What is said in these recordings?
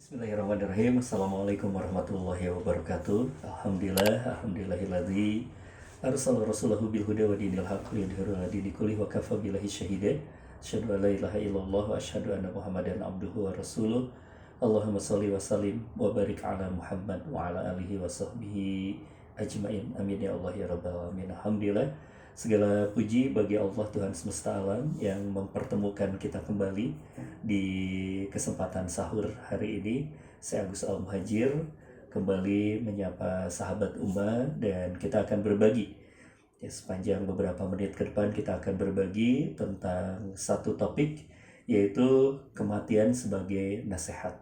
Bismillahirrahmanirrahim. Assalamualaikum warahmatullahi wabarakatuh. Alhamdulillahilladzi arsala rasulahu bil huda wa dinil haqq liyudhhirahu 'ala dini kullihi wa kafa billahi syahida. Asyhadu an la ilaha illallah wa asyhadu anna Muhammadan abduhu wa rasuluh. Allahumma shalli wa sallim wa barik ala Muhammad wa ala alihi wa sahbihi ajmain. Amin ya Allah ya rabbal alamin. Alhamdulillah, segala puji bagi Allah Tuhan semesta alam yang mempertemukan kita kembali di kesempatan sahur hari ini. Saya Agus Al-Muhajir kembali menyapa sahabat umat dan kita akan berbagi ya, sepanjang beberapa menit ke depan kita akan berbagi tentang satu topik, yaitu kematian sebagai nasihat.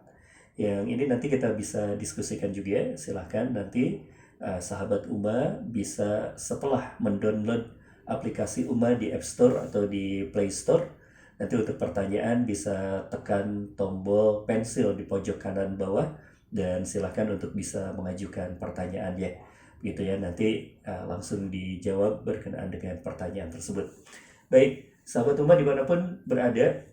Yang ini nanti kita bisa diskusikan juga, silahkan nanti sahabat Uma bisa setelah mendownload aplikasi Uma di App Store atau di Play Store, nanti untuk pertanyaan bisa tekan tombol pensil di pojok kanan bawah dan silahkan untuk bisa mengajukan pertanyaan ya, gitu ya, nanti langsung dijawab berkenaan dengan pertanyaan tersebut. Baik, sahabat Uma dimanapun berada,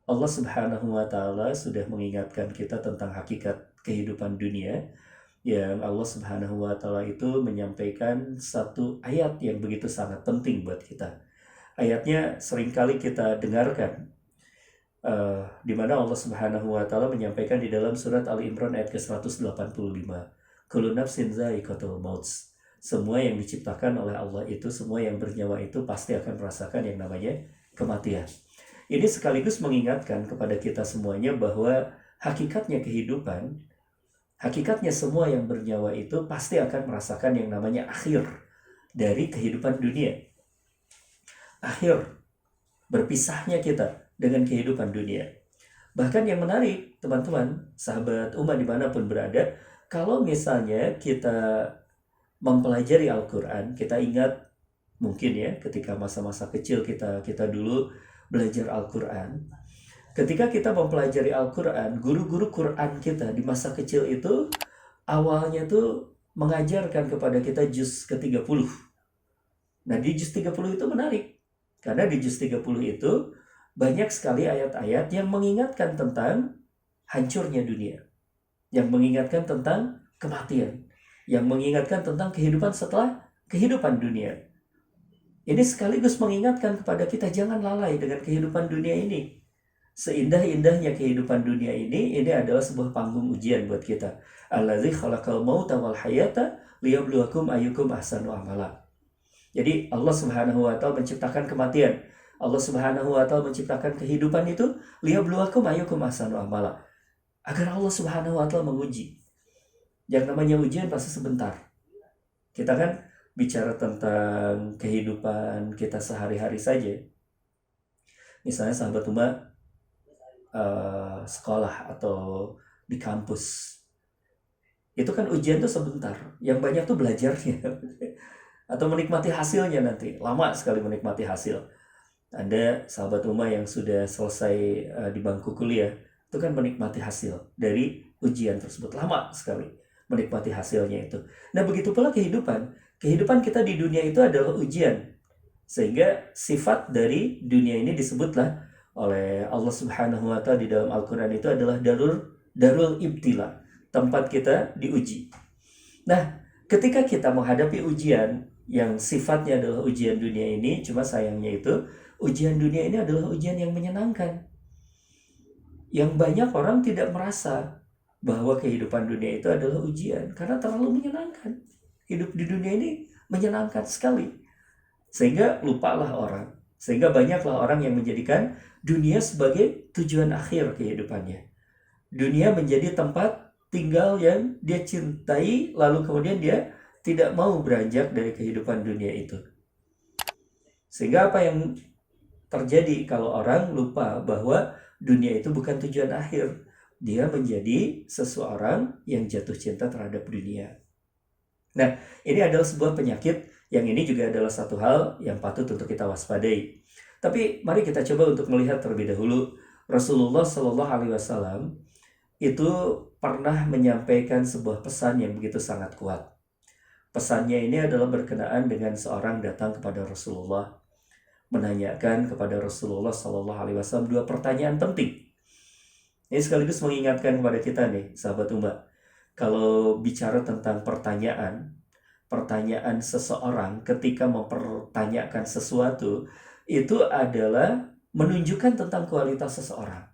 Allah Subhanahu wa Ta'ala sudah mengingatkan kita tentang hakikat kehidupan dunia, yang Allah Subhanahu wa Ta'ala itu menyampaikan satu ayat yang begitu sangat penting buat kita. Ayatnya seringkali kita dengarkan, di mana Allah Subhanahu wa Ta'ala menyampaikan di dalam surat Ali Imran ayat ke-185, kullu nafsin dha'iqatul maut. Semua yang diciptakan oleh Allah itu, semua yang bernyawa itu pasti akan merasakan yang namanya kematian. Ini sekaligus mengingatkan kepada kita semuanya bahwa hakikatnya kehidupan, hakikatnya semua yang bernyawa itu pasti akan merasakan yang namanya akhir dari kehidupan dunia. Akhir berpisahnya kita dengan kehidupan dunia. Bahkan yang menarik, teman-teman, sahabat umat dimanapun berada, kalau misalnya kita mempelajari Al-Quran, kita ingat mungkin ya ketika masa-masa kecil kita dulu belajar Al-Quran. Ketika kita mempelajari Al-Quran, guru-guru Quran kita di masa kecil itu awalnya tuh mengajarkan kepada kita juz ke-30. Nah, di juz 30 itu menarik, karena di juz 30 itu banyak sekali ayat-ayat yang mengingatkan tentang hancurnya dunia, yang mengingatkan tentang kematian, yang mengingatkan tentang kehidupan setelah kehidupan dunia. Ini sekaligus mengingatkan kepada kita jangan lalai dengan kehidupan dunia ini. Seindah-indahnya kehidupan dunia ini adalah sebuah panggung ujian buat kita. Allazi khalaqal mauta wal hayata liyabluwakum ayyukum ahsanu amala. Jadi Allah Subhanahu wa Ta'ala menciptakan kematian. Allah Subhanahu wa Ta'ala menciptakan kehidupan itu liyabluwakum ayyukum ahsanu amala. Agar Allah Subhanahu wa Ta'ala menguji. Yang namanya ujian pasti sebentar. Kita kan bicara tentang kehidupan kita sehari-hari saja. Misalnya sahabat umat sekolah atau di kampus, itu kan ujian tuh sebentar, yang banyak tuh belajarnya atau menikmati hasilnya. Nanti lama sekali menikmati hasil. Ada sahabat rumah yang sudah selesai di bangku kuliah, itu kan menikmati hasil dari ujian tersebut, lama sekali menikmati hasilnya itu. Nah, begitu pula kehidupan kita di dunia itu adalah ujian, sehingga sifat dari dunia ini disebutlah oleh Allah Subhanahu wa Ta'ala di dalam Al-Quran itu adalah darul ibtila, tempat kita diuji. Nah, ketika kita menghadapi ujian yang sifatnya adalah ujian dunia ini, cuma sayangnya itu ujian dunia ini adalah ujian yang menyenangkan. Yang banyak orang tidak merasa bahwa kehidupan dunia itu adalah ujian karena terlalu menyenangkan. Hidup di dunia ini menyenangkan sekali, sehingga lupalah orang. Sehingga banyaklah orang yang menjadikan dunia sebagai tujuan akhir kehidupannya. Dunia menjadi tempat tinggal yang dia cintai, lalu kemudian dia tidak mau beranjak dari kehidupan dunia itu. Sehingga apa yang terjadi kalau orang lupa bahwa dunia itu bukan tujuan akhir? Dia menjadi seseorang yang jatuh cinta terhadap dunia. Nah, ini adalah sebuah penyakit, yang ini juga adalah satu hal yang patut untuk kita waspadai. Tapi mari kita coba untuk melihat terlebih dahulu. Rasulullah Shallallahu Alaihi Wasallam itu pernah menyampaikan sebuah pesan yang begitu sangat kuat. Pesannya ini adalah berkenaan dengan seorang datang kepada Rasulullah, menanyakan kepada Rasulullah Shallallahu Alaihi Wasallam dua pertanyaan penting. Ini sekaligus mengingatkan kepada kita nih, sahabat umat. Kalau bicara tentang pertanyaan seseorang ketika mempertanyakan sesuatu, itu adalah menunjukkan tentang kualitas seseorang.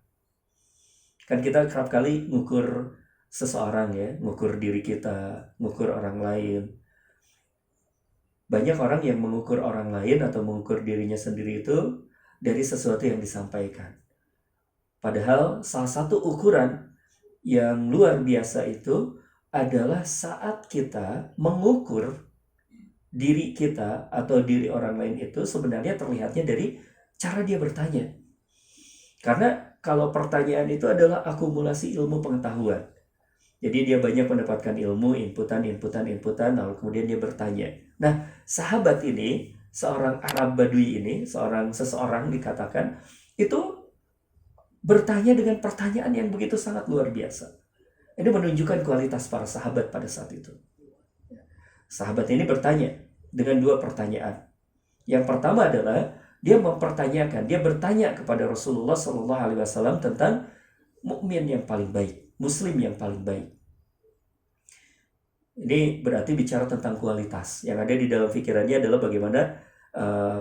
Kan kita kerap kali ngukur seseorang ya, ngukur diri kita, ngukur orang lain. Banyak orang yang mengukur orang lain atau mengukur dirinya sendiri itu dari sesuatu yang disampaikan. Padahal salah satu ukuran yang luar biasa itu adalah saat kita mengukur diri kita atau diri orang lain itu sebenarnya terlihatnya dari cara dia bertanya. Karena kalau pertanyaan itu adalah akumulasi ilmu pengetahuan. Jadi dia banyak mendapatkan ilmu, inputan, lalu kemudian dia bertanya. Nah, sahabat ini, seorang Arab Badui ini, seseorang dikatakan, itu bertanya dengan pertanyaan yang begitu sangat luar biasa. Ini menunjukkan kualitas para sahabat pada saat itu. Sahabat ini bertanya dengan dua pertanyaan. Yang pertama adalah dia bertanya kepada Rasulullah SAW tentang mukmin yang paling baik, muslim yang paling baik. Ini berarti bicara tentang kualitas. Yang ada di dalam pikirannya adalah bagaimana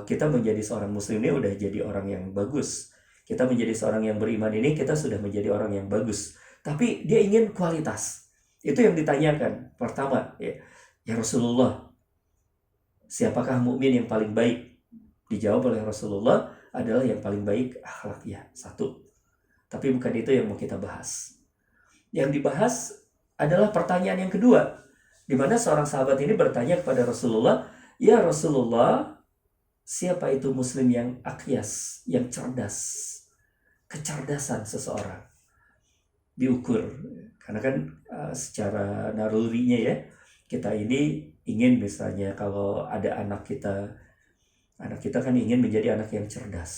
kita menjadi seorang muslim ini udah jadi orang yang bagus. Kita menjadi seorang yang beriman ini kita sudah menjadi orang yang bagus. Tapi dia ingin kualitas. Itu yang ditanyakan. Pertama, ya Rasulullah, siapakah mukmin yang paling baik? Dijawab oleh Rasulullah adalah yang paling baik akhlaknya, satu. Tapi bukan itu yang mau kita bahas. Yang dibahas adalah pertanyaan yang kedua, di mana seorang sahabat ini bertanya kepada Rasulullah, ya Rasulullah, siapa itu muslim yang akyas, yang cerdas? Kecerdasan seseorang diukur. Karena kan secara nalurinya ya, kita ini ingin misalnya kalau ada anak kita kan ingin menjadi anak yang cerdas.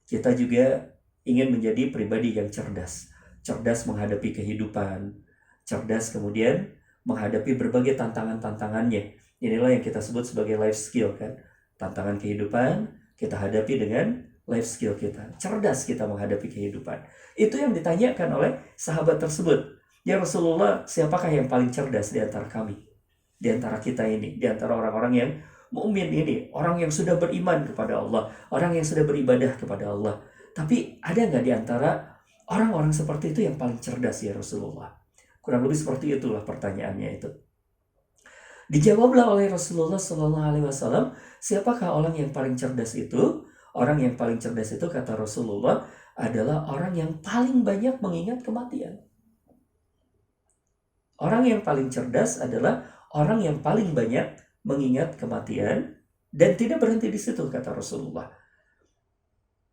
Kita juga ingin menjadi pribadi yang cerdas. Cerdas menghadapi kehidupan. Cerdas kemudian menghadapi berbagai tantangan-tantangannya. Inilah yang kita sebut sebagai life skill kan. Tantangan kehidupan kita hadapi dengan life skill kita. Cerdas kita menghadapi kehidupan. Itu yang ditanyakan oleh sahabat tersebut. Ya Rasulullah, siapakah yang paling cerdas di antara kami? Di antara kita ini, di antara orang-orang yang mukmin ini, orang yang sudah beriman kepada Allah, orang yang sudah beribadah kepada Allah. Tapi ada nggak di antara orang-orang seperti itu yang paling cerdas ya Rasulullah? Kurang lebih seperti itulah pertanyaannya itu. Dijawablah oleh Rasulullah SAW, siapakah orang yang paling cerdas itu? Orang yang paling cerdas itu kata Rasulullah adalah orang yang paling banyak mengingat kematian. Orang yang paling cerdas adalah orang yang paling banyak mengingat kematian dan tidak berhenti di situ kata Rasulullah.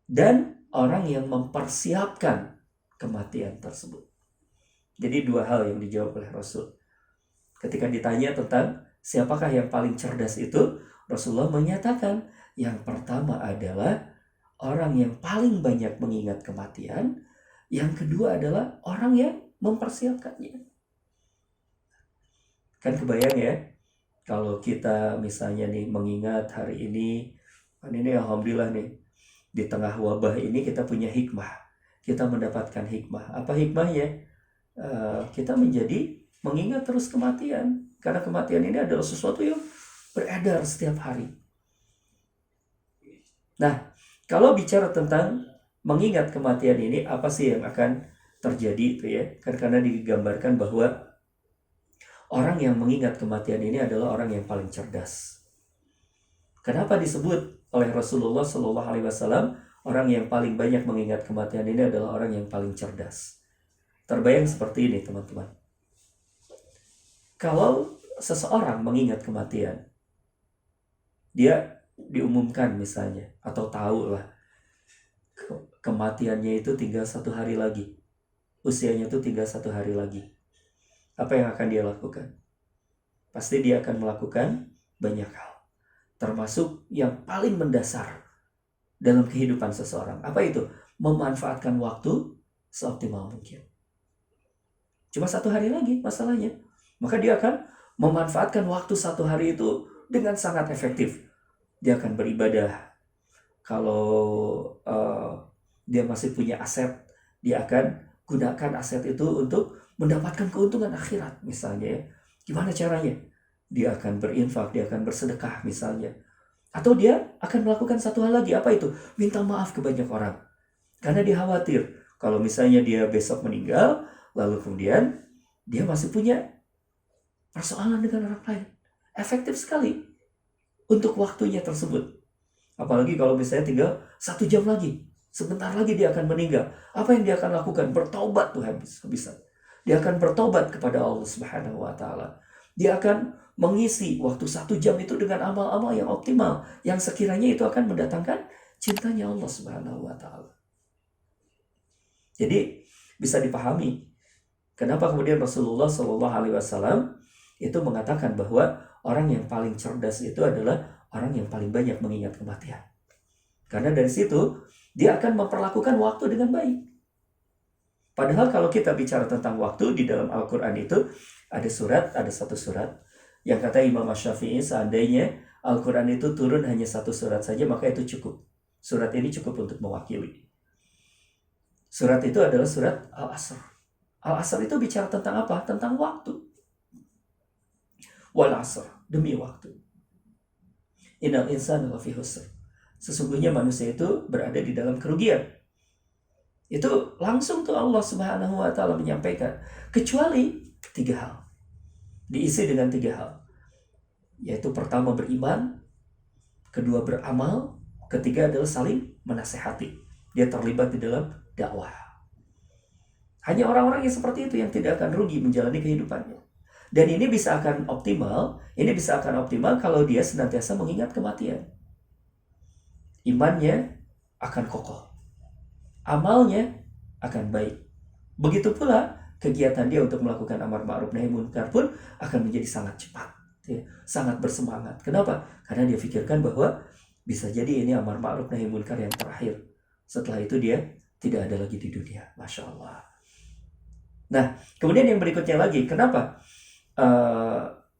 Dan orang yang mempersiapkan kematian tersebut. Jadi dua hal yang dijawab oleh Rasul. Ketika ditanya tentang siapakah yang paling cerdas itu, Rasulullah menyatakan yang pertama adalah orang yang paling banyak mengingat kematian, yang kedua adalah orang yang mempersiapkannya. Kan kebayang ya, kalau kita misalnya nih mengingat hari ini alhamdulillah nih, di tengah wabah ini kita punya hikmah. Kita mendapatkan hikmah. Apa hikmahnya? Kita menjadi mengingat terus kematian. Karena kematian ini adalah sesuatu yang beredar setiap hari. Nah, kalau bicara tentang mengingat kematian ini, apa sih yang akan terjadi itu ya? Karena digambarkan bahwa orang yang mengingat kematian ini adalah orang yang paling cerdas. Kenapa disebut oleh Rasulullah SAW orang yang paling banyak mengingat kematian ini adalah orang yang paling cerdas? Terbayang seperti ini teman-teman. Kalau seseorang mengingat kematian, dia diumumkan misalnya atau tahu lah kematiannya itu tinggal 1 hari lagi, usianya itu tinggal 1 hari lagi. Apa yang akan dia lakukan? Pasti dia akan melakukan banyak hal, termasuk yang paling mendasar dalam kehidupan seseorang. Apa itu? Memanfaatkan waktu seoptimal mungkin. Cuma 1 hari lagi masalahnya. Maka dia akan memanfaatkan waktu 1 hari itu dengan sangat efektif. Dia akan beribadah. Kalau dia masih punya aset, Dia akan gunakan aset itu untuk mendapatkan keuntungan akhirat misalnya ya. Gimana caranya? Dia akan berinfak, dia akan bersedekah misalnya. Atau dia akan melakukan satu hal lagi, apa itu? Minta maaf ke banyak orang. Karena dia khawatir kalau misalnya dia besok meninggal, lalu kemudian dia masih punya persoalan dengan orang lain. Efektif sekali untuk waktunya tersebut. Apalagi kalau misalnya tinggal 1 jam lagi. Sebentar lagi dia akan meninggal. Apa yang dia akan lakukan? Bertobat tuh habis-habisan. Dia akan bertobat kepada Allah Subhanahu wa Ta'ala. Dia akan mengisi waktu 1 jam itu dengan amal-amal yang optimal, yang sekiranya itu akan mendatangkan cintanya Allah Subhanahu wa Ta'ala. Jadi bisa dipahami kenapa kemudian Rasulullah Shallallahu Alaihi Wasallam itu mengatakan bahwa orang yang paling cerdas itu adalah orang yang paling banyak mengingat kematian. Karena dari situ dia akan memperlakukan waktu dengan baik. Padahal kalau kita bicara tentang waktu di dalam Al-Quran itu ada satu surat yang kata Imam Syafi'i, seandainya Al-Quran itu turun hanya satu surat saja maka itu cukup. Surat ini cukup untuk mewakili. Surat itu adalah surat Al-Asr. Al-Asr itu bicara tentang apa? Tentang waktu. Wal asr, demi waktu. Innal insana lafi khusr. Sesungguhnya manusia itu berada di dalam kerugian. Itu langsung tuh Allah Subhanahu wa Ta'ala menyampaikan. Kecuali 3 hal. Diisi dengan 3 hal. Yaitu pertama beriman, kedua beramal, ketiga adalah saling menasehati. Dia terlibat di dalam dakwah. Hanya orang-orang yang seperti itu yang tidak akan rugi menjalani kehidupannya. Dan ini bisa akan optimal kalau dia senantiasa mengingat kematian. Imannya akan kokoh. Amalnya akan baik. Begitu pula kegiatan dia untuk melakukan amar ma'ruf nahi munkar pun akan menjadi sangat cepat, ya, sangat bersemangat. Kenapa? Karena dia pikirkan bahwa bisa jadi ini amar ma'ruf nahi munkar yang terakhir. Setelah itu dia tidak ada lagi di dunia. Masya Allah. Nah, kemudian yang berikutnya lagi, kenapa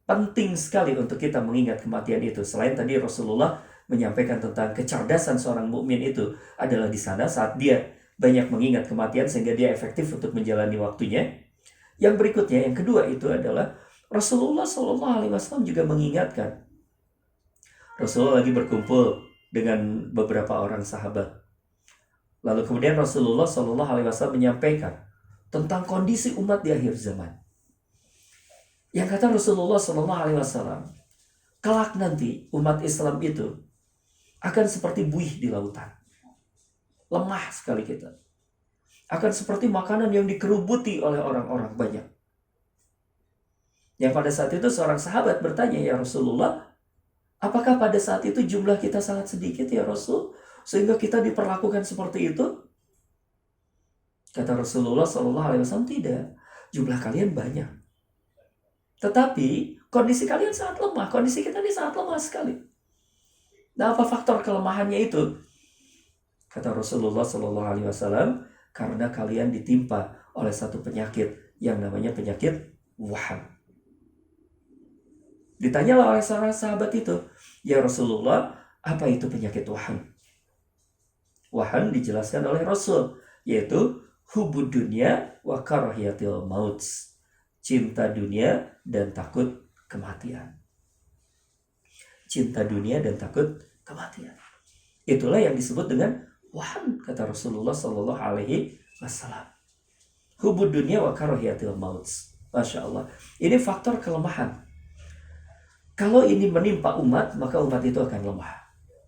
penting sekali untuk kita mengingat kematian itu? Selain tadi Rasulullah menyampaikan tentang kecerdasan seorang mukmin itu adalah di sana saat dia banyak mengingat kematian sehingga dia efektif untuk menjalani waktunya. Yang berikutnya, yang kedua itu adalah Rasulullah Shallallahu Alaihi Wasallam juga mengingatkan. Rasulullah lagi berkumpul dengan beberapa orang sahabat. Lalu kemudian Rasulullah Shallallahu Alaihi Wasallam menyampaikan tentang kondisi umat di akhir zaman. Yang kata Rasulullah Shallallahu Alaihi Wasallam, kelak nanti umat Islam itu akan seperti buih di lautan. Lemah sekali kita. Akan seperti makanan yang dikerubuti oleh orang-orang banyak. Yang pada saat itu seorang sahabat bertanya, ya Rasulullah, apakah pada saat itu jumlah kita sangat sedikit ya Rasul, sehingga kita diperlakukan seperti itu? Kata Rasulullah SAW, tidak. Jumlah kalian banyak. Tetapi kondisi kalian sangat lemah. Kondisi kita ini sangat lemah sekali. Nah, apa faktor kelemahannya itu? Kata Rasulullah SAW, karena kalian ditimpa oleh satu penyakit yang namanya penyakit wahan. Ditanyalah oleh seorang sahabat itu, ya Rasulullah, apa itu penyakit wahan? Wahan dijelaskan oleh Rasul, yaitu hubud dunia wa karahiyatil maut. Cinta dunia dan takut kematian. Cinta dunia dan takut kematian. Itulah yang disebut dengan wahan, kata Rasulullah Sallallahu Alaihi Wasallam. Hubud dunia wa karahiyatil maut. Masya Allah. Ini faktor kelemahan. Kalau ini menimpa umat, maka umat itu akan lemah.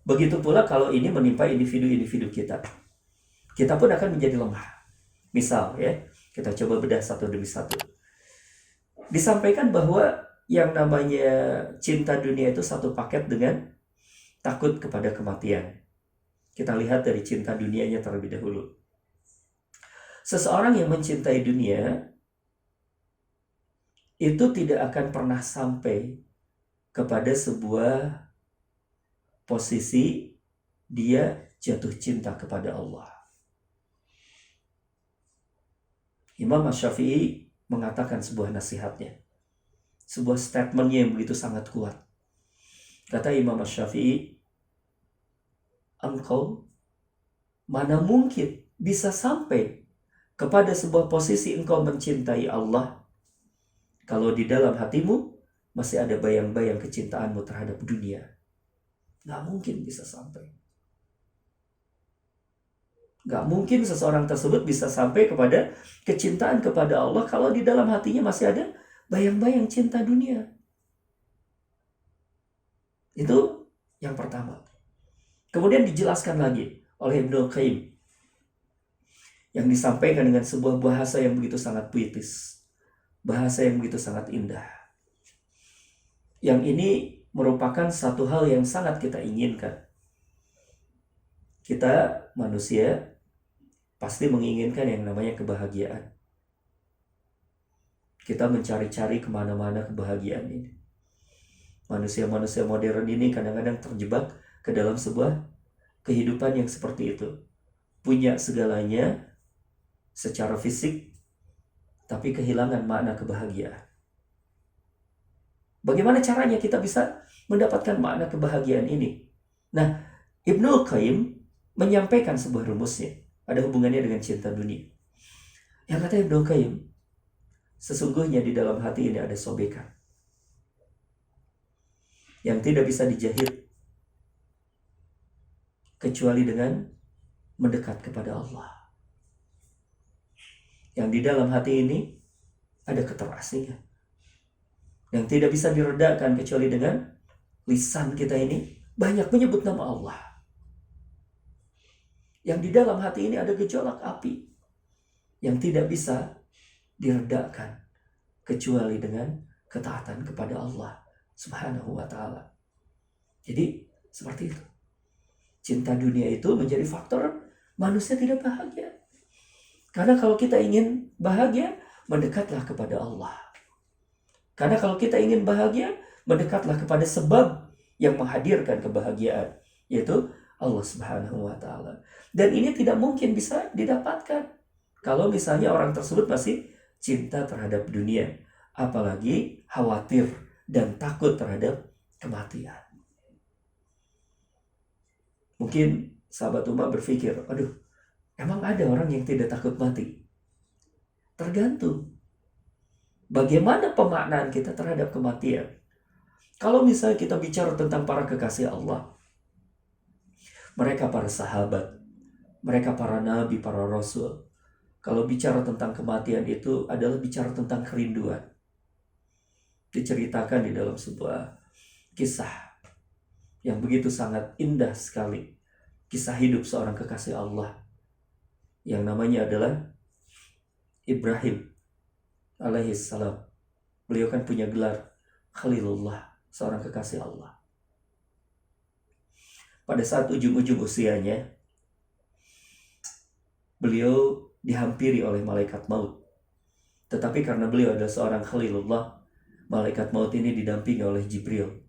Begitu pula kalau ini menimpa individu-individu kita. Kita pun akan menjadi lemah. Misal ya, kita coba bedah satu demi satu. Disampaikan bahwa yang namanya cinta dunia itu satu paket dengan takut kepada kematian. Kita lihat dari cinta dunianya terlebih dahulu. Seseorang yang mencintai dunia itu tidak akan pernah sampai kepada sebuah posisi dia jatuh cinta kepada Allah. Imam Syafi'i mengatakan sebuah nasihatnya, sebuah statementnya yang begitu sangat kuat. Kata Imam Syafi'i, engkau mana mungkin bisa sampai kepada sebuah posisi engkau mencintai Allah, kalau di dalam hatimu masih ada bayang-bayang kecintaanmu terhadap dunia, nggak mungkin bisa sampai. Nggak mungkin seseorang tersebut bisa sampai kepada kecintaan kepada Allah kalau di dalam hatinya masih ada bayang-bayang cinta dunia. Itu yang pertama. Kemudian dijelaskan lagi oleh Ibnu Qayyim yang disampaikan dengan sebuah bahasa yang begitu sangat puitis, bahasa yang begitu sangat indah. Yang ini merupakan satu hal yang sangat kita inginkan. Kita manusia pasti menginginkan yang namanya kebahagiaan. Kita mencari-cari kemana-mana kebahagiaan ini. Manusia-manusia modern ini kadang-kadang terjebak ke dalam sebuah kehidupan yang seperti itu. Punya segalanya secara fisik, tapi kehilangan makna kebahagiaan. Bagaimana caranya kita bisa mendapatkan makna kebahagiaan ini? Nah, Ibnu Qayyim menyampaikan sebuah rumusnya. Ada hubungannya dengan cinta dunia. Yang kata Ibnu Qayyim, sesungguhnya di dalam hati ini ada sobekan yang tidak bisa dijahit kecuali dengan mendekat kepada Allah. Yang di dalam hati ini ada keterasingan yang tidak bisa diredakan kecuali dengan lisan kita ini banyak menyebut nama Allah. Yang di dalam hati ini ada gejolak api yang tidak bisa diredakan kecuali dengan ketaatan kepada Allah Subhanahu wa ta'ala. Jadi seperti itu. Cinta dunia itu menjadi faktor manusia tidak bahagia. Karena kalau kita ingin bahagia, mendekatlah kepada Allah. Karena kalau kita ingin bahagia, mendekatlah kepada sebab yang menghadirkan kebahagiaan, yaitu Allah Subhanahu wa ta'ala. Dan ini tidak mungkin bisa didapatkan kalau misalnya orang tersebut masih cinta terhadap dunia, apalagi khawatir dan takut terhadap kematian. Mungkin sahabat umat berpikir, aduh, emang ada orang yang tidak takut mati? Tergantung bagaimana pemaknaan kita terhadap kematian. Kalau misalnya kita bicara tentang para kekasih Allah, mereka para sahabat, mereka para nabi, para rasul, kalau bicara tentang kematian itu adalah bicara tentang kerinduan. Diceritakan di dalam sebuah kisah yang begitu sangat indah sekali. Kisah hidup seorang kekasih Allah yang namanya adalah Ibrahim alaihissalam. Beliau kan punya gelar Khalilullah, seorang kekasih Allah. Pada saat ujung-ujung usianya, beliau dihampiri oleh malaikat maut. Tetapi karena beliau adalah seorang Khalilullah, malaikat maut ini didampingi oleh Jibril.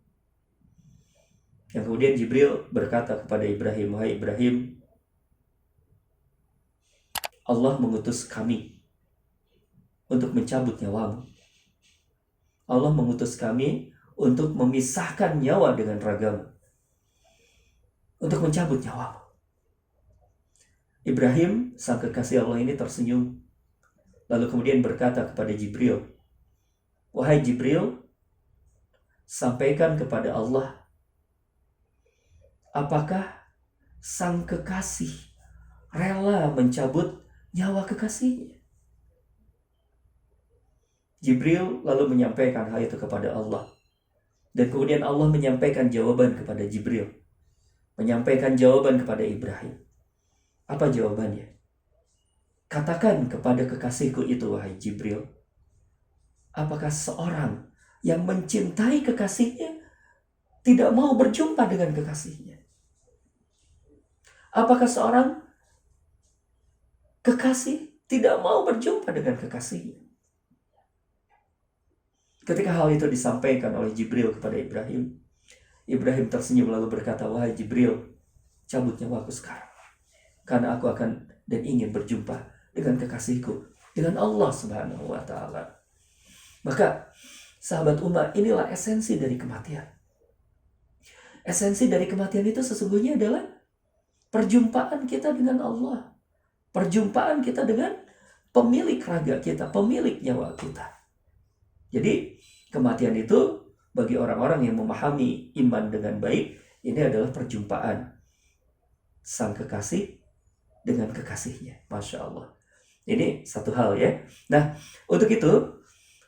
Yang kemudian Jibril berkata kepada Ibrahim, "Wahai Ibrahim, Allah mengutus kami untuk mencabut nyawamu. Allah mengutus kami untuk memisahkan nyawa dengan ragamu, untuk mencabut nyawamu." Ibrahim, sang kekasih Allah ini tersenyum, lalu kemudian berkata kepada Jibril, "Wahai Jibril, sampaikan kepada Allah, apakah sang kekasih rela mencabut nyawa kekasihnya?" Jibril lalu menyampaikan hal itu kepada Allah. Dan kemudian Allah menyampaikan jawaban kepada Jibril, menyampaikan jawaban kepada Ibrahim. Apa jawabannya? "Katakan kepada kekasihku itu, wahai Jibril, apakah seorang yang mencintai kekasihnya tidak mau berjumpa dengan kekasihnya? Apakah seorang kekasih tidak mau berjumpa dengan kekasihnya?" Ketika hal itu disampaikan oleh Jibril kepada Ibrahim, Ibrahim tersenyum lalu berkata, "Wahai Jibril, cabut nyawaku sekarang. Karena aku akan dan ingin berjumpa dengan kekasihku, dengan Allah Subhanahu wa ta'ala." Maka sahabat umat, inilah esensi dari kematian. Esensi dari kematian itu sesungguhnya adalah perjumpaan kita dengan Allah. Perjumpaan kita dengan pemilik raga kita, pemilik nyawa kita. Jadi kematian itu bagi orang-orang yang memahami iman dengan baik, ini adalah perjumpaan sang kekasih dengan kekasihnya. Masya Allah. Ini satu hal ya. Nah, untuk itu,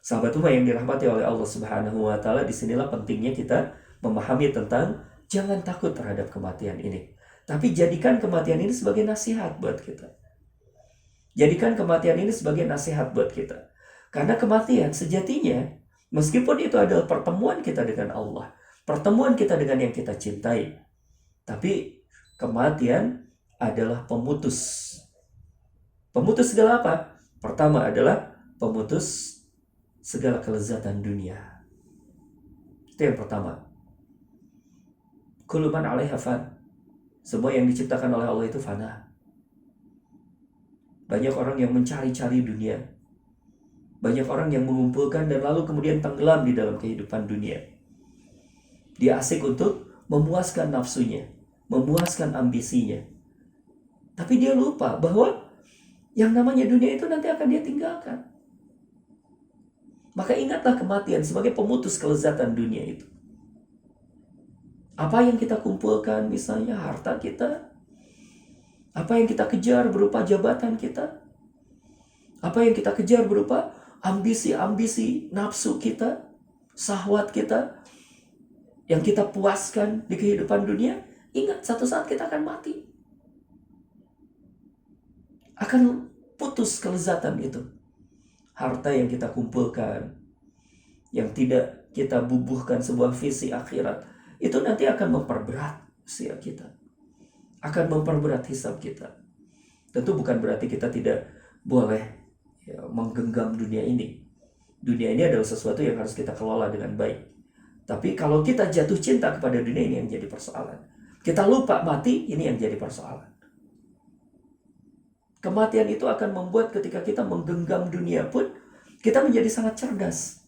sahabat umat yang dirahmati oleh Allah Subhanahu wa Ta'ala, disinilah pentingnya kita memahami tentang jangan takut terhadap kematian ini. Tapi jadikan kematian ini sebagai nasihat buat kita. Jadikan kematian ini sebagai nasihat buat kita. Karena kematian sejatinya, meskipun itu adalah pertemuan kita dengan Allah, pertemuan kita dengan yang kita cintai, tapi kematian adalah pemutus. Pemutus segala apa? Pertama adalah pemutus segala kelezatan dunia. Itu yang pertama. Kullu man 'alaiha fan. Semua yang diciptakan oleh Allah itu fana. Banyak orang yang mencari-cari dunia. Banyak orang yang mengumpulkan dan lalu kemudian tenggelam di dalam kehidupan dunia. Dia asik untuk memuaskan nafsunya, memuaskan ambisinya. Tapi dia lupa bahwa yang namanya dunia itu nanti akan dia tinggalkan. Maka ingatlah kematian sebagai pemutus kelezatan dunia itu. Apa yang kita kumpulkan, misalnya harta kita, apa yang kita kejar berupa jabatan kita, apa yang kita kejar berupa ambisi-ambisi nafsu kita, syahwat kita, yang kita puaskan di kehidupan dunia, ingat satu saat kita akan mati. Akan putus kelezatan itu. Harta yang kita kumpulkan, yang tidak kita bubuhkan sebuah visi akhirat, itu nanti akan memperberat usia kita. Akan memperberat hisab kita. Tentu bukan berarti kita tidak boleh menggenggam dunia ini. Dunia ini adalah sesuatu yang harus kita kelola dengan baik. Tapi kalau kita jatuh cinta kepada dunia, ini yang jadi persoalan. Kita lupa mati, ini yang jadi persoalan. Kematian itu akan membuat ketika kita menggenggam dunia pun, kita menjadi sangat cerdas.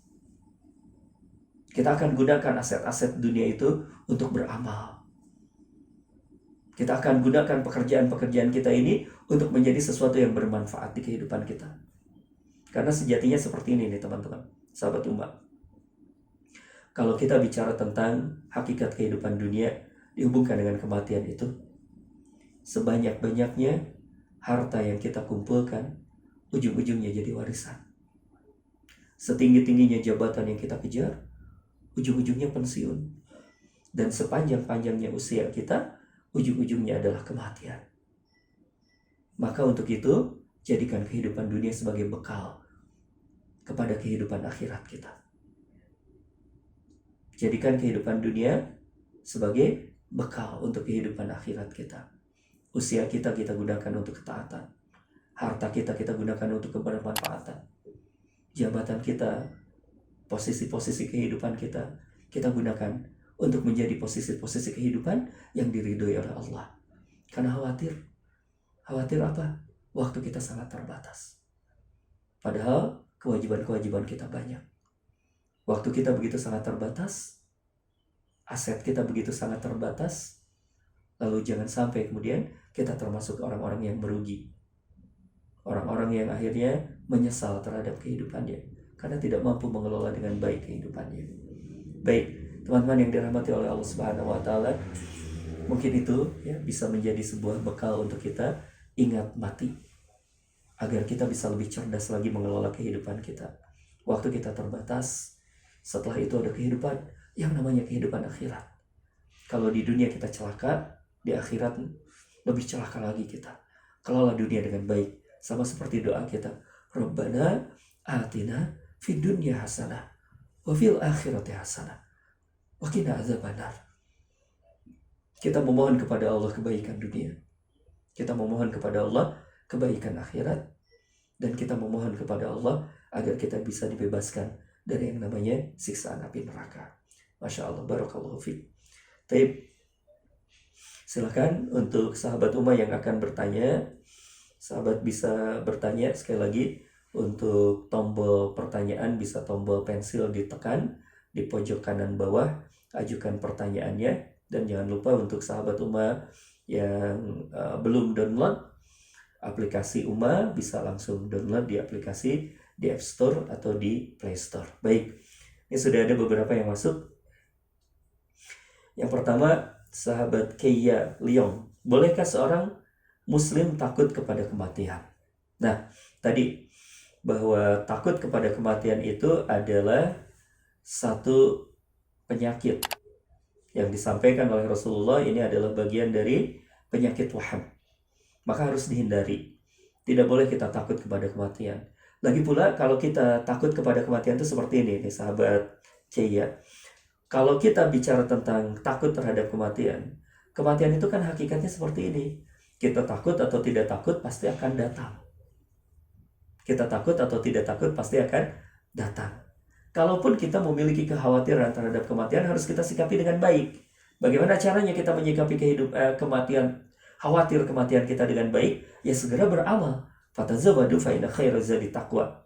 Kita akan gunakan aset-aset dunia itu untuk beramal. Kita akan gunakan pekerjaan-pekerjaan kita ini untuk menjadi sesuatu yang bermanfaat di kehidupan kita. Karena sejatinya seperti ini nih teman-teman, sahabat umat. Kalau kita bicara tentang hakikat kehidupan dunia dihubungkan dengan kematian itu, sebanyak-banyaknya harta yang kita kumpulkan, ujung-ujungnya jadi warisan. Setinggi-tingginya jabatan yang kita kejar, ujung-ujungnya pensiun. Dan sepanjang-panjangnya usia kita, ujung-ujungnya adalah kematian. Maka untuk itu, jadikan kehidupan dunia sebagai bekal kepada kehidupan akhirat kita. Jadikan kehidupan dunia sebagai bekal untuk kehidupan akhirat kita. Usia kita gunakan untuk ketaatan. Harta kita gunakan untuk kebermanfaatan. Jabatan kita, posisi-posisi kehidupan kita gunakan untuk menjadi posisi-posisi kehidupan yang diridhoi oleh Allah. Karena khawatir apa? Waktu kita sangat terbatas. Padahal kewajiban-kewajiban kita banyak. Waktu kita begitu sangat terbatas, aset kita begitu sangat terbatas, lalu jangan sampai kemudian kita termasuk orang-orang yang merugi. Orang-orang yang akhirnya menyesal terhadap kehidupannya karena tidak mampu mengelola dengan baik kehidupannya. Baik, teman-teman yang dirahmati oleh Allah Subhanahu wa Ta'ala, mungkin itu ya bisa menjadi sebuah bekal untuk kita ingat mati, agar kita bisa lebih cerdas lagi mengelola kehidupan kita. Waktu kita terbatas, setelah itu ada kehidupan yang namanya kehidupan akhirat. Kalau di dunia kita celaka, di akhirat lebih celaka lagi kita. Kelola dunia dengan baik, sama seperti doa kita, Rabbana atina fid dunya hasanah wa fil akhirati hasanah wa qina azabannar. Kita memohon kepada Allah kebaikan dunia, kita memohon kepada Allah kebaikan akhirat, dan kita memohon kepada Allah agar kita bisa dibebaskan dari yang namanya siksaan api neraka. Masya Allah, barakallahu fiik. Taib, silakan untuk sahabat Ummah yang akan bertanya, sahabat bisa bertanya. Sekali lagi, untuk tombol pertanyaan bisa tombol pensil ditekan di pojok kanan bawah, ajukan pertanyaannya. Dan jangan lupa untuk sahabat Ummah yang belum download, aplikasi Uma, bisa langsung download di aplikasi di App Store atau di Play Store. Baik, ini sudah ada beberapa yang masuk. Yang pertama, sahabat Keia Leong, bolehkah seorang Muslim takut kepada kematian? Nah, tadi bahwa takut kepada kematian itu adalah satu penyakit yang disampaikan oleh Rasulullah. Ini adalah bagian dari penyakit waham, maka harus dihindari. Tidak boleh kita takut kepada kematian. Lagi pula kalau kita takut kepada kematian itu seperti ini nih sahabat Cia. Kalau kita bicara tentang takut terhadap kematian, kematian itu kan hakikatnya seperti ini. Kita takut atau tidak takut pasti akan datang. Kita takut atau tidak takut pasti akan datang. Kalaupun kita memiliki kekhawatiran terhadap kematian, harus kita sikapi dengan baik. Bagaimana caranya kita menyikapi kematian, khawatir kematian kita dengan baik? Ya segera beramal. Fatazawwadu fa inna khairaz zadi taqwa.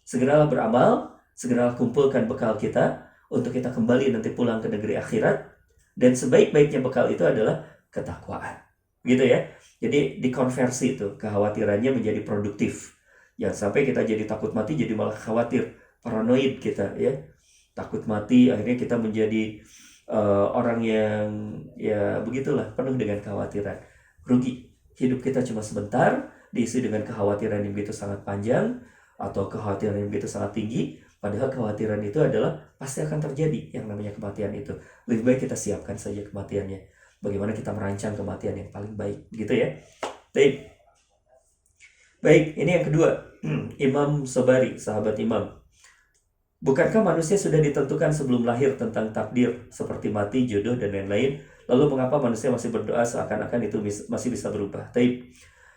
Segeralah beramal, segeralah kumpulkan bekal kita untuk kita kembali nanti pulang ke negeri akhirat, dan sebaik-baiknya bekal itu adalah ketakwaan. Gitu ya. Jadi dikonversi itu kekhawatirannya menjadi produktif. Jangan sampai kita jadi takut mati jadi malah khawatir, paranoid kita ya. Takut mati akhirnya kita menjadi orang yang ya begitulah, penuh dengan kekhawatiran. Rugi. Hidup kita cuma sebentar, diisi dengan kekhawatiran yang begitu sangat panjang atau kekhawatiran yang begitu sangat tinggi. Padahal kekhawatiran itu adalah pasti akan terjadi yang namanya kematian itu. Lebih baik kita siapkan saja kematiannya. Bagaimana kita merancang kematian yang paling baik, gitu ya. Baik, ini yang kedua. Imam Sobari, sahabat Imam. Bukankah manusia sudah ditentukan sebelum lahir tentang takdir seperti mati, jodoh, dan lain-lain? Lalu mengapa manusia masih berdoa seakan-akan itu masih bisa berubah?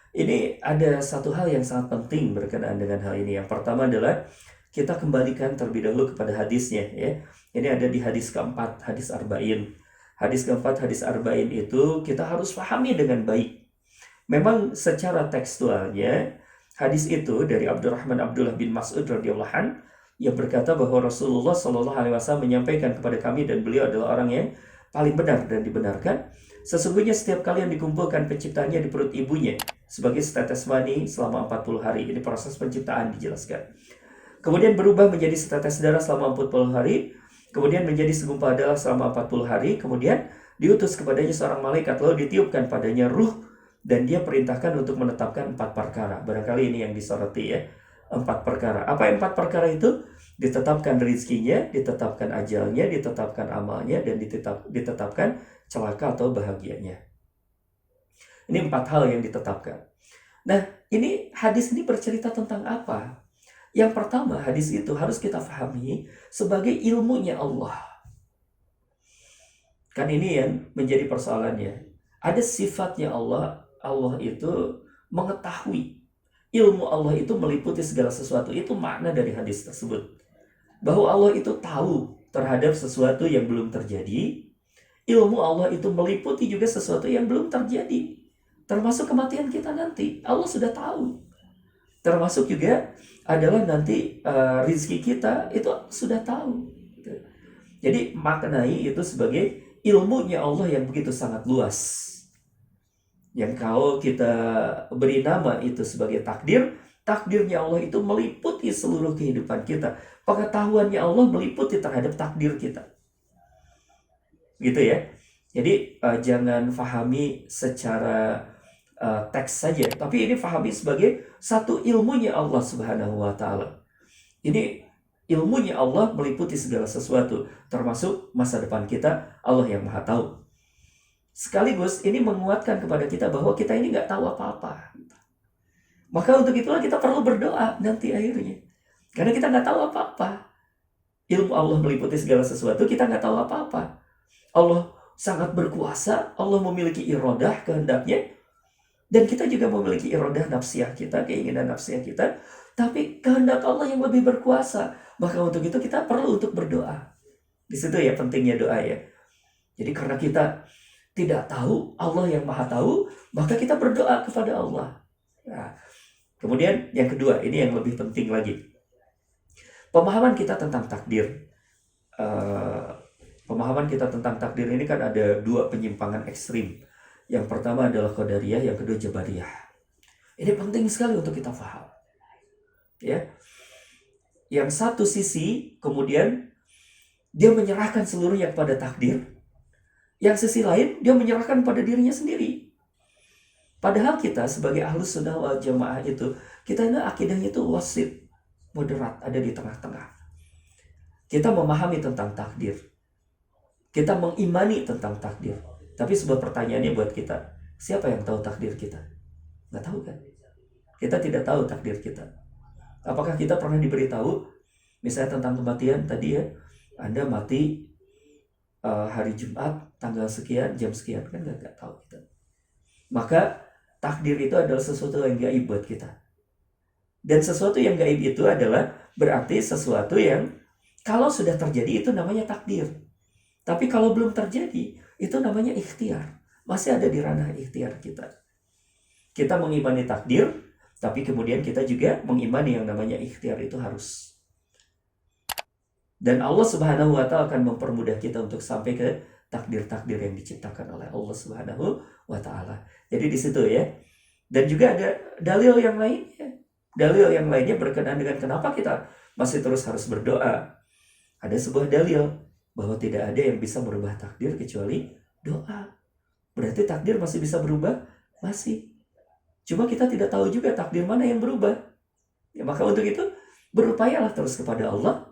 Ini ada satu hal yang sangat penting berkenaan dengan hal ini. Yang pertama adalah kita kembalikan terlebih dahulu kepada hadisnya ya. Ini ada di hadis keempat, hadis Arba'in. Hadis keempat, hadis Arba'in itu kita harus pahami dengan baik. Memang secara tekstualnya hadis itu dari Abdurrahman Abdullah bin Mas'ud radhiyallahu anhu yang berkata bahwa Rasulullah Shallallahu alaihi wasallam menyampaikan kepada kami, dan beliau adalah orang yang paling benar dan dibenarkan. Sesungguhnya setiap kali yang dikumpulkan penciptanya di perut ibunya sebagai setetes mani selama 40 hari. Ini proses penciptaan dijelaskan. Kemudian berubah menjadi setetes darah selama 40 hari. Kemudian menjadi segumpal darah selama 40 hari. Kemudian diutus kepadanya seorang malaikat, lalu ditiupkan padanya ruh, dan dia perintahkan untuk menetapkan 4 perkara. Barangkali ini yang disoroti ya. 4 perkara. Apa 4 perkara itu? Ditetapkan rizkinya, ditetapkan ajalnya, ditetapkan amalnya, dan ditetapkan celaka atau bahagianya. Ini 4 hal yang ditetapkan. Nah, ini hadis ini bercerita tentang apa? Yang pertama, hadis itu harus kita pahami sebagai ilmunya Allah. Kan ini yang menjadi persoalannya. Ada sifatnya Allah. Allah itu mengetahui. Ilmu Allah itu meliputi segala sesuatu. Itu makna dari hadis tersebut. Bahwa Allah itu tahu terhadap sesuatu yang belum terjadi. Ilmu Allah itu meliputi juga sesuatu yang belum terjadi. Termasuk kematian kita nanti. Allah sudah tahu. Termasuk juga adalah nanti rizki kita itu sudah tahu. Jadi maknai itu sebagai ilmunya Allah yang begitu sangat luas. Yang kalau kita beri nama itu sebagai takdir, takdirnya Allah itu meliputi seluruh kehidupan kita. Pengetahuannya Allah meliputi terhadap takdir kita. Gitu ya. Jadi jangan fahami secara teks saja, tapi ini fahami sebagai satu ilmunya Allah Subhanahu wa taala. Ini ilmunya Allah meliputi segala sesuatu, termasuk masa depan kita. Allah yang Maha tahu. Sekaligus ini menguatkan kepada kita bahwa kita ini nggak tahu apa-apa. Maka untuk itulah kita perlu berdoa nanti akhirnya. Karena kita nggak tahu apa-apa. Ilmu Allah meliputi segala sesuatu, kita nggak tahu apa-apa. Allah sangat berkuasa, Allah memiliki iradah, kehendaknya. Dan kita juga memiliki iradah nafsiyah kita, keinginan nafsiyah kita. Tapi kehendak Allah yang lebih berkuasa. Maka untuk itu kita perlu untuk berdoa. Di situ ya pentingnya doa ya. Jadi karena kita tidak tahu, Allah yang Maha tahu, maka kita berdoa kepada Allah. Nah, kemudian yang kedua, ini yang lebih penting lagi. Pemahaman kita tentang takdir. Pemahaman kita tentang takdir ini kan ada 2 penyimpangan ekstrim. Yang pertama adalah Qadariyah, yang kedua Jabariyah. Ini penting sekali untuk kita paham. Ya. Yang satu sisi kemudian dia menyerahkan seluruhnya kepada takdir. Yang sisi lain dia menyerahkan pada dirinya sendiri. Padahal kita sebagai ahlus sunnah wal jamaah itu, kita ini akidahnya itu wasit, moderat, ada di tengah-tengah. Kita memahami tentang takdir. Kita mengimani tentang takdir. Tapi sebuah pertanyaannya buat kita, siapa yang tahu takdir kita? Nggak tahu kan? Kita tidak tahu takdir kita. Apakah kita pernah diberitahu, misalnya tentang kematian tadi ya, Anda mati hari Jumat, tanggal sekian, jam sekian, kan nggak tahu kita. Maka takdir itu adalah sesuatu yang gaib buat kita. Dan sesuatu yang gaib itu adalah berarti sesuatu yang kalau sudah terjadi itu namanya takdir. Tapi kalau belum terjadi, itu namanya ikhtiar. Masih ada di ranah ikhtiar kita. Kita mengimani takdir, tapi kemudian kita juga mengimani yang namanya ikhtiar itu harus. Dan Allah Subhanahu wa Ta'ala akan mempermudah kita untuk sampai ke takdir-takdir yang diciptakan oleh Allah Subhanahu wa Ta'ala. Jadi di situ ya. Dan juga ada dalil yang lainnya. Dalil yang lainnya berkenaan dengan kenapa kita masih terus harus berdoa. Ada sebuah dalil bahwa tidak ada yang bisa merubah takdir kecuali doa. Berarti takdir masih bisa berubah? Masih. Cuma kita tidak tahu juga takdir mana yang berubah. Ya, maka untuk itu berupayalah terus kepada Allah.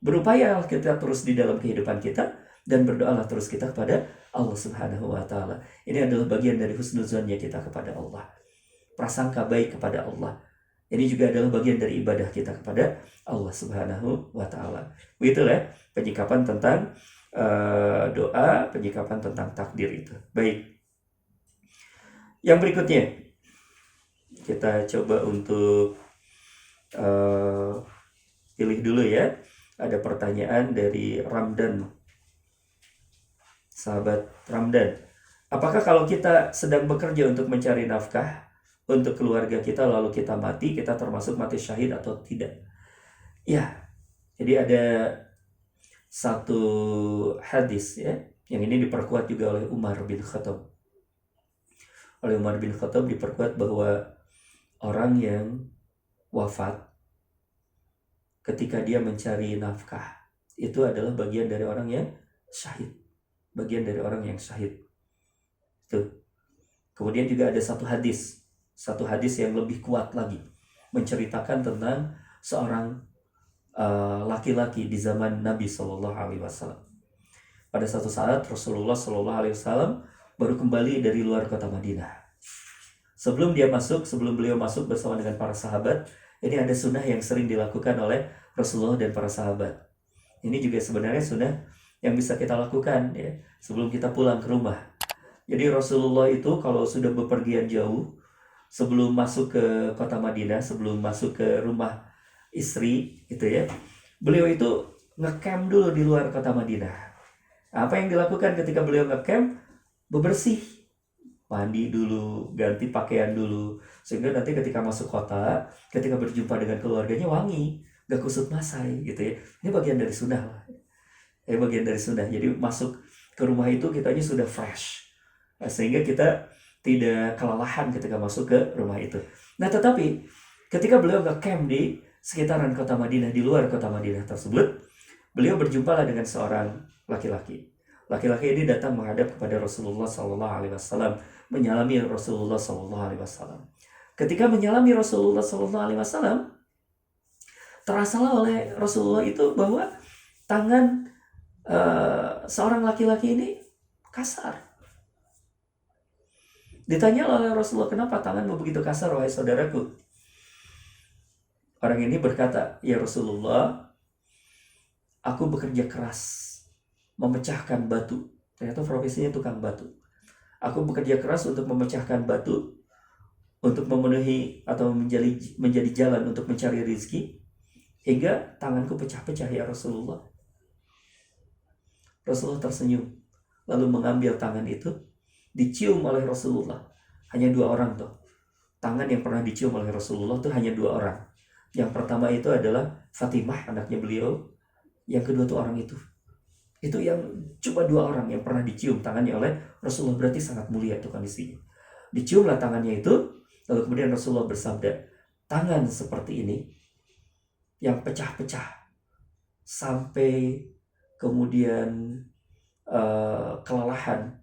Berupayalah kita terus di dalam kehidupan kita. Dan berdoalah terus kita kepada Allah Subhanahu wa Ta'ala. Ini adalah bagian dari husnuzonnya kita kepada Allah. Prasangka baik kepada Allah. Ini juga adalah bagian dari ibadah kita kepada Allah Subhanahu wa Ta'ala. Begitulah penyikapan tentang doa, penyikapan tentang takdir itu. Baik. Yang berikutnya kita coba untuk pilih dulu ya. Ada pertanyaan dari Ramdan. Sahabat Ramdan, apakah kalau kita sedang bekerja untuk mencari nafkah untuk keluarga kita lalu kita mati, kita termasuk mati syahid atau tidak? Ya, jadi ada satu hadis ya, yang ini diperkuat juga oleh Umar bin Khattab. Oleh Umar bin Khattab diperkuat bahwa orang yang wafat ketika dia mencari nafkah itu adalah bagian dari orang yang syahid. Bagian dari orang yang syahid. Tuh. Kemudian juga ada satu hadis yang lebih kuat lagi menceritakan tentang seorang laki-laki di zaman Nabi Shallallahu Alaihi Wasallam. Pada satu saat Rasulullah Shallallahu Alaihi Wasallam baru kembali dari luar kota Madinah. Sebelum beliau masuk bersama dengan para sahabat, ini ada sunnah yang sering dilakukan oleh Rasulullah dan para sahabat. Ini juga sebenarnya sunnah yang bisa kita lakukan ya sebelum kita pulang ke rumah. Jadi Rasulullah itu kalau sudah bepergian jauh, sebelum masuk ke kota Madinah, sebelum masuk ke rumah istri gitu ya, beliau itu ngecamp dulu di luar kota Madinah. Apa yang dilakukan ketika beliau ngecamp? Bebersih, mandi dulu, ganti pakaian dulu, sehingga nanti ketika masuk kota, ketika berjumpa dengan keluarganya wangi, gak kusut masai gitu ya. Ini bagian dari sunnah lah. Bagian dari sunnah. Jadi masuk ke rumah itu kitanya sudah fresh, sehingga kita tidak kelelahan ketika masuk ke rumah itu. Nah tetapi ketika beliau ngecamp di sekitaran kota Madinah, di luar kota Madinah tersebut, beliau berjumpalah dengan seorang laki-laki. Laki-laki ini datang menghadap kepada Rasulullah SAW, menyalami Rasulullah SAW. Ketika menyalami Rasulullah SAW, terasalah oleh Rasulullah itu bahwa tangan seorang laki-laki ini kasar. Ditanya oleh Rasulullah, kenapa tanganmu begitu kasar wahai saudaraku? Orang ini berkata, ya Rasulullah, aku bekerja keras memecahkan batu. Ternyata profesinya tukang batu. Aku bekerja keras untuk memecahkan batu, untuk memenuhi atau menjadi jalan untuk mencari rezeki, hingga tanganku pecah-pecah ya Rasulullah. Rasulullah tersenyum, lalu mengambil tangan itu, dicium oleh Rasulullah. Hanya 2 orang tuh. Tangan yang pernah dicium oleh Rasulullah tuh hanya 2 orang. Yang pertama itu adalah Fatimah, anaknya beliau. Yang kedua tuh orang itu. Itu yang cuma 2 orang yang pernah dicium tangannya oleh Rasulullah. Berarti sangat mulia tuh kondisinya. Diciumlah tangannya itu, Lalu kemudian Rasulullah bersabda, tangan seperti ini yang pecah-pecah sampai kemudian kelelahan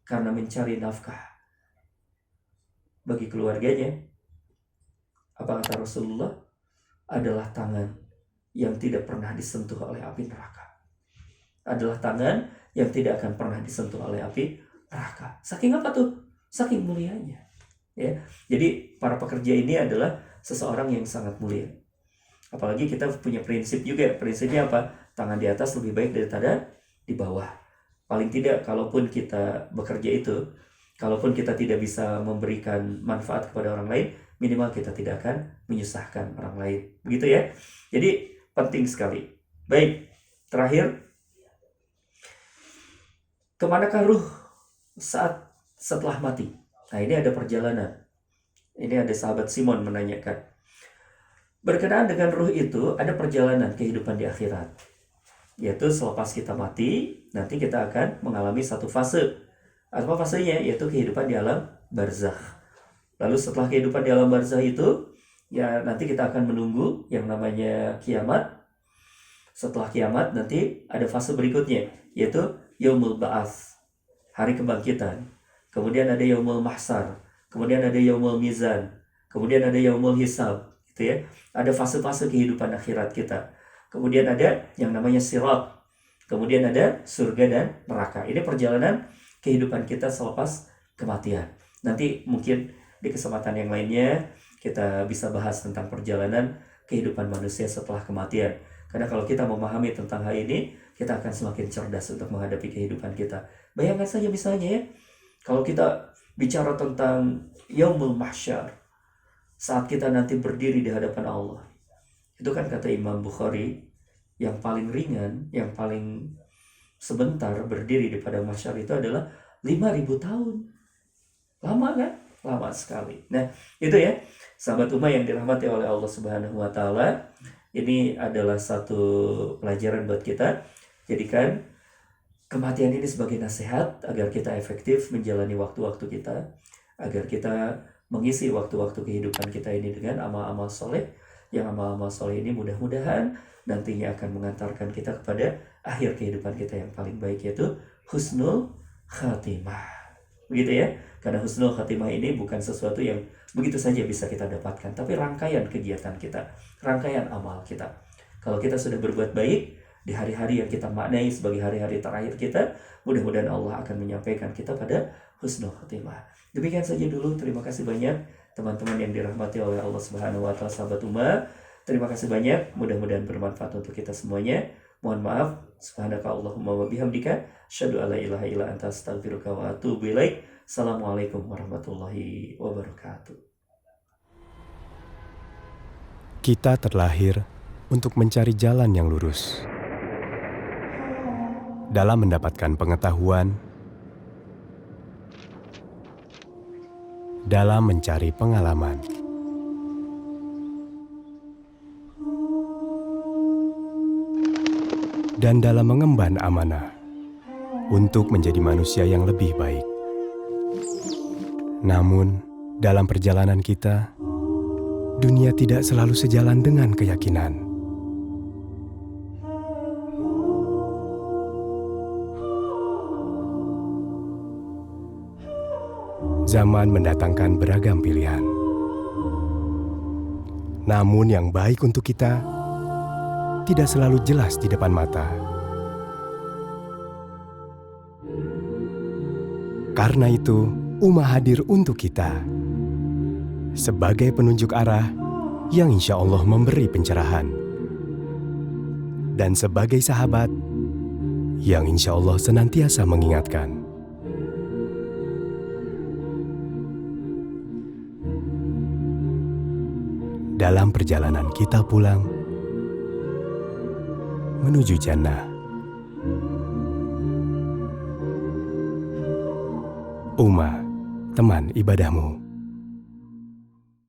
karena mencari nafkah bagi keluarganya, apa kata Rasulullah, adalah tangan yang tidak pernah disentuh oleh api neraka. Adalah tangan yang tidak akan pernah disentuh oleh api neraka. Saking apa tuh? Saking mulianya. Ya. Jadi para pekerja ini adalah seseorang yang sangat mulia. Apalagi kita punya prinsip juga. Prinsipnya apa? Tangan di atas lebih baik daripada di bawah. Paling tidak kalaupun kita bekerja itu, kalaupun kita tidak bisa memberikan manfaat kepada orang lain, minimal kita tidak akan menyusahkan orang lain. Begitu ya. Jadi penting sekali. Baik, terakhir, kemanakah ruh setelah mati? Nah, ini ada perjalanan. Ini ada sahabat Simon menanyakan. Berkenaan dengan ruh itu, ada perjalanan kehidupan di akhirat. Yaitu selepas kita mati, nanti kita akan mengalami satu fase. Apa fasenya? Yaitu kehidupan di alam barzakh. Lalu setelah kehidupan di alam barzakh itu, ya nanti kita akan menunggu yang namanya kiamat. Setelah kiamat nanti ada fase berikutnya, yaitu yaumul ba'ats, hari kebangkitan. Kemudian ada yaumul mahsar, kemudian ada yaumul mizan, kemudian ada yaumul hisab, gitu ya. Ada fase-fase kehidupan akhirat kita. Kemudian ada yang namanya sirat. Kemudian ada surga dan neraka. Ini perjalanan kehidupan kita selepas kematian. Nanti mungkin di kesempatan yang lainnya kita bisa bahas tentang perjalanan kehidupan manusia setelah kematian. Karena kalau kita memahami tentang hal ini, kita akan semakin cerdas untuk menghadapi kehidupan kita. Bayangkan saja misalnya ya, kalau kita bicara tentang yaumul mahsyar, saat kita nanti berdiri di hadapan Allah. Itu kan kata Imam Bukhari, yang paling ringan, yang paling sebentar berdiri di padang mahsyar itu adalah 5.000 tahun. Lama kan? Lama sekali. Nah, itu ya, sahabat ummah yang dirahmati oleh Allah Subhanahu wa taala. Ini adalah satu pelajaran buat kita. Jadikan kematian ini sebagai nasihat agar kita efektif menjalani waktu-waktu kita, agar kita mengisi waktu-waktu kehidupan kita ini dengan amal-amal soleh. Yang amal-amal soleh ini mudah-mudahan nantinya akan mengantarkan kita kepada akhir kehidupan kita yang paling baik, yaitu husnul khatimah. Begitu ya. Karena husnul khatimah ini bukan sesuatu yang begitu saja bisa kita dapatkan, tapi rangkaian kegiatan kita, rangkaian amal kita. Kalau kita sudah berbuat baik di hari-hari yang kita maknai sebagai hari-hari terakhir kita, mudah-mudahan Allah akan menyampaikan kita pada husnul khatimah. Demikian saja dulu. Terima kasih banyak teman-teman yang dirahmati oleh Allah Subhanahu wa taala, sahabat ummah. Terima kasih banyak. Mudah-mudahan bermanfaat untuk kita semuanya. Mohon maaf. Subhanakallahumma wa bihamdika asyhadu alla ilaha illa anta astaghfiruka wa atubu ilaik. Assalamualaikum warahmatullahi wabarakatuh. Kita terlahir untuk mencari jalan yang lurus. Dalam mendapatkan pengetahuan, dalam mencari pengalaman, dan dalam mengemban amanah untuk menjadi manusia yang lebih baik. Namun, dalam perjalanan kita, dunia tidak selalu sejalan dengan keyakinan. Zaman mendatangkan beragam pilihan. Namun yang baik untuk kita tidak selalu jelas di depan mata. Karena itu, Ummah hadir untuk kita sebagai penunjuk arah yang insya Allah memberi pencerahan, dan sebagai sahabat yang insya Allah senantiasa mengingatkan. Dalam perjalanan kita pulang menuju jannah, Ummah, teman ibadahmu.